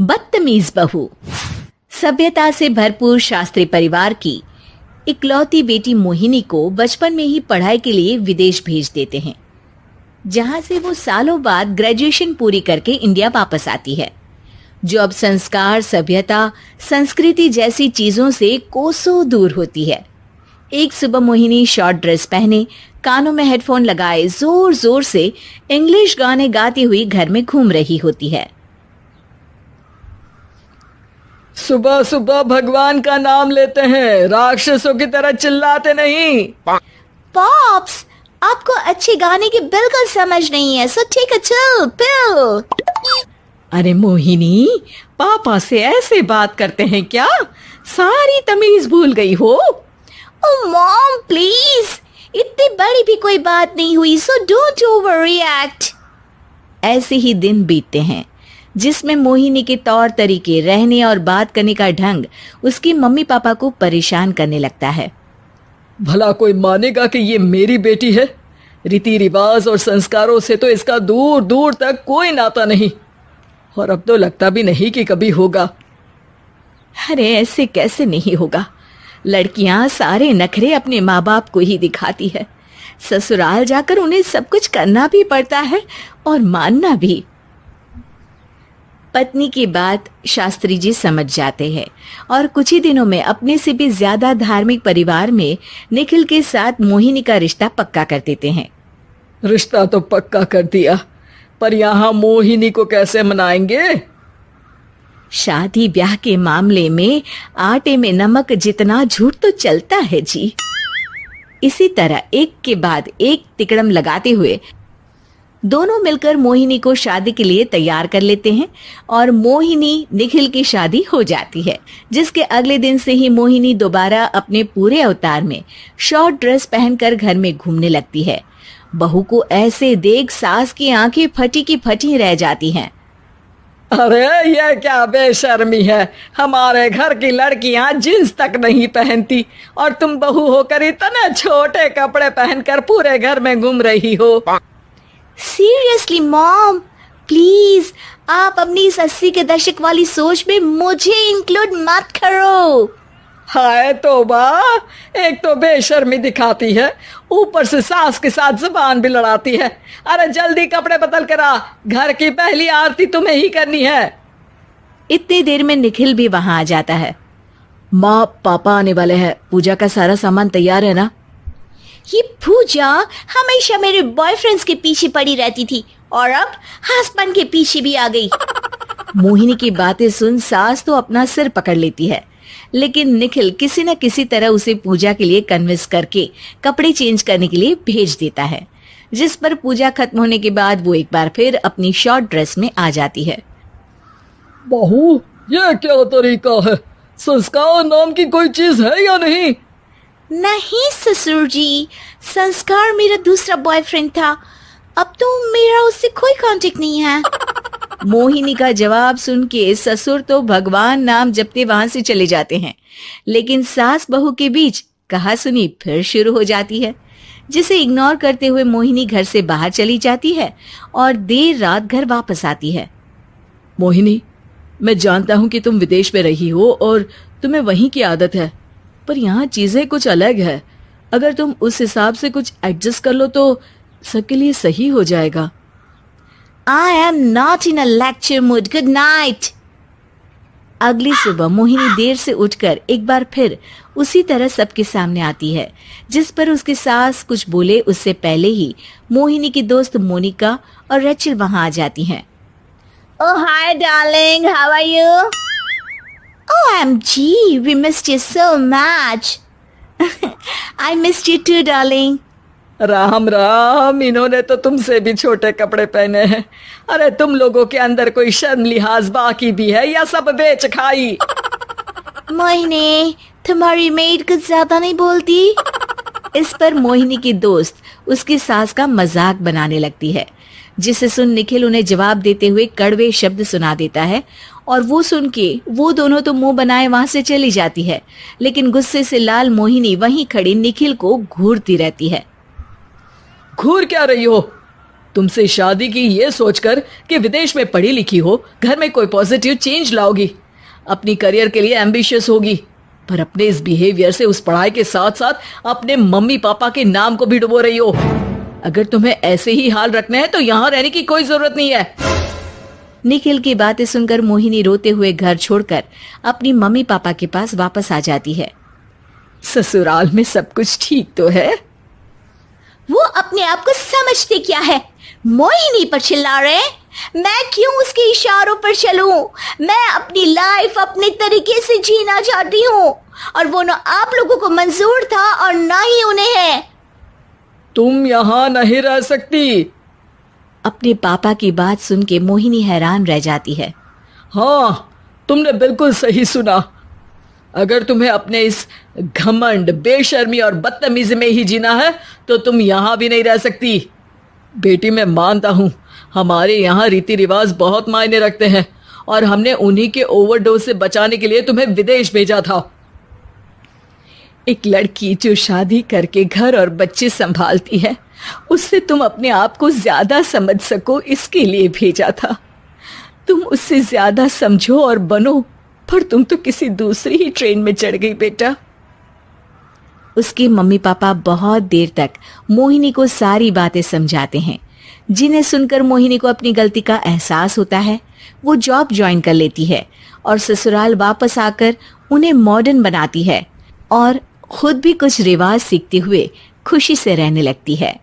बदतमीज बहू। सभ्यता से भरपूर शास्त्री परिवार की इकलौती बेटी मोहिनी को बचपन में ही पढ़ाई के लिए विदेश भेज देते हैं, जहां से वो सालों बाद ग्रेजुएशन पूरी करके इंडिया वापस आती है, जो अब संस्कार, सभ्यता, संस्कृति जैसी चीजों से कोसों दूर होती है। एक सुबह मोहिनी शॉर्ट ड्रेस पहने, कानों में हेडफोन लगाए जोर जोर से इंग्लिश गाने गाती हुई घर में घूम रही होती है। सुबह सुबह भगवान का नाम लेते हैं, राक्षसों की तरह चिल्लाते नहीं। पॉप्स, आपको अच्छे गाने की बिल्कुल समझ नहीं है, so take a chill pill. अरे मोहिनी, पापा से ऐसे बात करते हैं क्या? सारी तमीज भूल गई हो। ओह मॉम प्लीज, इतनी बड़ी भी कोई बात नहीं हुई, सो डोंट ओवर रिएक्ट। ऐसे ही दिन बीतते हैं जिसमें मोहिनी के तौर तरीके, रहने और बात करने का ढंग उसकी मम्मी पापा को परेशान करने लगता है। भला कोई मानेगा कि ये मेरी बेटी है? रीति रिवाज और संस्कारों से तो इसका दूर दूर तक कोई नाता नहीं, और अब तो लगता भी नहीं कि कभी होगा। अरे ऐसे कैसे नहीं होगा? लड़कियां सारे नखरे अपने माँ बाप को ही दिखाती है। ससुराल जाकर उन्हें सब कुछ करना भी पड़ता है और मानना भी। पत्नी की बात शास्त्री जी समझ जाते हैं और कुछ ही दिनों में अपने से भी ज्यादा धार्मिक परिवार में निखिल के साथ मोहिनी का रिश्ता पक्का कर देते हैं। रिश्ता तो पक्का कर दिया, पर यहाँ मोहिनी को कैसे मनाएंगे? शादी ब्याह के मामले में आटे में नमक जितना झूठ तो चलता है जी। इसी तरह एक के बाद एक तिकड़म लगाते हुए दोनों मिलकर मोहिनी को शादी के लिए तैयार कर लेते हैं और मोहिनी निखिल की शादी हो जाती है, जिसके अगले दिन से ही मोहिनी दोबारा अपने पूरे अवतार में शॉर्ट ड्रेस पहनकर घर में घूमने लगती है। बहू को ऐसे देख सास की आंखें फटी की फटी रह जाती हैं। अरे ये क्या बेशर्मी है, हमारे घर की लड़कियां जींस तक नहीं पहनती और तुम बहू होकर इतने छोटे कपड़े पहनकर पूरे घर में घूम रही हो। सीरियसली मॉम, प्लीज आप अपनी इस 80 के दशक वाली सोच में मुझे इंक्लूड मत करो। हाय तौबा, एक तो बेशर्मी दिखाती है, ऊपर से सास के साथ जुबान भी लड़ाती है। अरे जल्दी कपड़े बदल कर आ, घर की पहली आरती तुम्हें ही करनी है। इतनी देर में निखिल भी वहां आ जाता है। माँ, पापा आने वाले हैं, पूजा का सारा सामान तैयार है ना? ये पूजा हमेशा मेरे बॉयफ्रेंड्स के पीछे पड़ी रहती थी और अब हस्बैंड के पीछे भी आ गई। मोहिनी की बातें सुन सास तो अपना सिर पकड़ लेती है, लेकिन निखिल किसी न किसी तरह उसे पूजा के लिए कन्विंस करके कपड़े चेंज करने के लिए भेज देता है, जिस पर पूजा खत्म होने के बाद वो एक बार फिर अपनी शॉर्ट ड्रेस में आ जाती है। बहू, ये क्या तरीका है? संस्कार नाम की कोई चीज है या नहीं? नहीं ससुर जी, संस्कार मेरा दूसरा बॉयफ्रेंड था, अब तो मेरा उससे कोई कांटेक्ट नहीं है। मोहिनी का जवाब सुन के ससुर तो भगवान नाम जपते वहां से चले जाते हैं, लेकिन सास बहू के बीच कहासुनी फिर शुरू हो जाती है, जिसे इग्नोर करते हुए मोहिनी घर से बाहर चली जाती है और देर रात घर वापस आती है। मोहिनी, मैं जानता हूँ कि तुम विदेश में रही हो और तुम्हें वहीं की आदत है, पर यहाँ चीजें कुछ अलग है। अगर तुम उस हिसाब से कुछ एडजस्ट कर लो तो सबके लिए सही हो जाएगा। I am not in a lecture mood. Good night. अगली सुबह मोहिनी देर से उठकर एक बार फिर उसी तरह सबके सामने आती है, जिस पर उसकी सास कुछ बोले उससे पहले ही मोहिनी की दोस्त मोनिका और रेचल वहां आ जाती हैं। Oh hi darling, how are you? OMG, we missed you so much. I missed you too darling. Ram Ram, इन्होंने तो तुमसे भी छोटे कपड़े पहने हैं। अरे तुम लोगों के अंदर कोई शर्म लिहाज बाकी भी है या सब बेच खाई? मोहिनी, तुम्हारी मेड कुछ ज्यादा नहीं बोलती? इस पर मोहिनी की दोस्त उसकी सास का मजाक बनाने लगती है, जिसे सुन निखिल उन्हें जवाब देते हुए कड़वे शब्द सुना देता है और वो सुन के वो दोनों तो मुंह बनाए वहां से चली जाती है, लेकिन गुस्से से लाल मोहिनी वहीं खड़ी निखिल को घूरती रहती है। घूर क्या रही हो? तुमसे शादी की ये सोचकर कि विदेश में पढ़ी लिखी हो, घर में कोई पॉजिटिव चेंज लाओगी, अपनी करियर के लिए एम्बिशियस होगी, पर अपने इस बिहेवियर से उस पढ़ाई के साथ साथ अपने मम्मी पापा के नाम को भी डुबो रही हो। अगर तुम्हें ऐसे ही हाल रखना है तो यहाँ रहने की कोई जरूरत नहीं है। निखिल की बातें सुनकर मोहिनी रोते हुए घर छोड़कर अपनी मम्मी पापा के पास वापस आ जाती है। ससुराल में सब कुछ ठीक तो है? वो अपने आप को समझते क्या है? मोहिनी पर चिल्ला रहे? मैं क्यों उसके इशारों पर चलूं? मैं अपनी लाइफ अपने तरीके से जीना चाहती हूँ और वो ना आप लोगों को मंजूर था और ना ही उन्हें है। तुम यहाँ नहीं रह सकती। अपने पापा की बात सुन के मोहिनी हैरान रह जाती है। हाँ, तुमने बिल्कुल सही सुना। अगर तुम्हें अपने इस घमंड, बेशर्मी और बदतमीजी में ही जीना है तो तुम यहाँ भी नहीं रह सकती। बेटी, मैं मानता हूँ हमारे यहाँ रीति रिवाज बहुत मायने रखते हैं और हमने उन्हीं के ओवरडोज से बचाने के लिए तुम्हें विदेश भेजा था। एक लड़की जो शादी करके घर और बच्चे संभालती है, उससे तुम अपने आप को ज्यादा समझ सको इसके लिए भेजा था। तुम उससे ज्यादा समझो और बनो, पर तुम तो किसी दूसरी ही ट्रेन में चढ़ गई बेटा। उसके मम्मी पापा बहुत देर तक मोहिनी को सारी बातें समझाते हैं, जिन्हें सुनकर मोहिनी को अपनी गलती का एहसास होता है। वो जॉब ज्वाइन कर लेती है और ससुराल वापस आकर उन्हें मॉडर्न बनाती है और खुद भी कुछ रिवाज सीखते हुए खुशी से रहने लगती है।